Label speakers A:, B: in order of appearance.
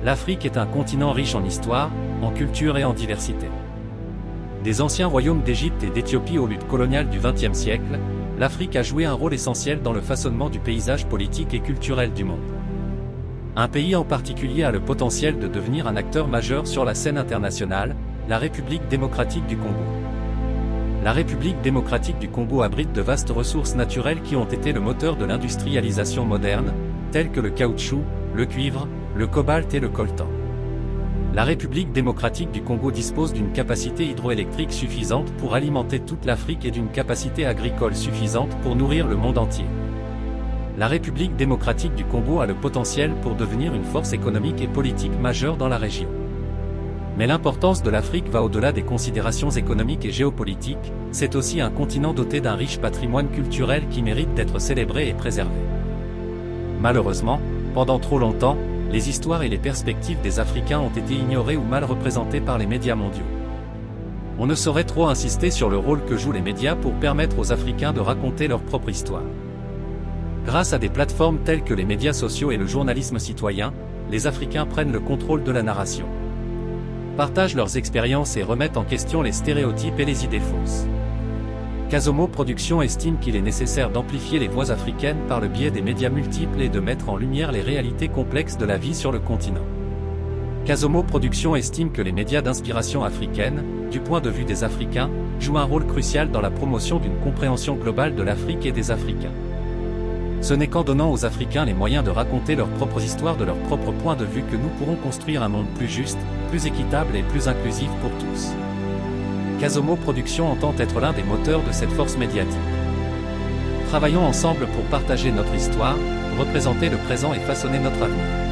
A: l'Afrique est un continent riche en histoire, en culture et en diversité. Des anciens royaumes d'Égypte et d'Éthiopie aux luttes coloniales du XXe siècle, l'Afrique a joué un rôle essentiel dans le façonnement du paysage politique et culturel du monde. Un pays en particulier a le potentiel de devenir un acteur majeur sur la scène internationale, la République démocratique du Congo. La République démocratique du Congo abrite de vastes ressources naturelles qui ont été le moteur de l'industrialisation moderne, telles que le caoutchouc, le cuivre, le cobalt et le coltan. La République démocratique du Congo dispose d'une capacité hydroélectrique suffisante pour alimenter toute l'Afrique et d'une capacité agricole suffisante pour nourrir le monde entier. La République démocratique du Congo a le potentiel pour devenir une force économique et politique majeure dans la région. Mais l'importance de l'Afrique va au-delà des considérations économiques et géopolitiques, c'est aussi un continent doté d'un riche patrimoine culturel qui mérite d'être célébré et préservé. Malheureusement, pendant trop longtemps, les histoires et les perspectives des Africains ont été ignorées ou mal représentées par les médias mondiaux. On ne saurait trop insister sur le rôle que jouent les médias pour permettre aux Africains de raconter leur propre histoire. Grâce à des plateformes telles que les médias sociaux et le journalisme citoyen, les Africains prennent le contrôle de la narration, partagent leurs expériences et remettent en question les stéréotypes et les idées fausses. Kazomo Productions estime qu'il est nécessaire d'amplifier les voix africaines par le biais des médias multiples et de mettre en lumière les réalités complexes de la vie sur le continent. Kazomo Productions estime que les médias d'inspiration africaine, du point de vue des Africains, jouent un rôle crucial dans la promotion d'une compréhension globale de l'Afrique et des Africains. Ce n'est qu'en donnant aux Africains les moyens de raconter leurs propres histoires de leur propre point de vue que nous pourrons construire un monde plus juste, plus équitable et plus inclusif pour tous. Kazomo Productions entend être l'un des moteurs de cette force médiatique. Travaillons ensemble pour partager notre histoire, représenter le présent et façonner notre avenir.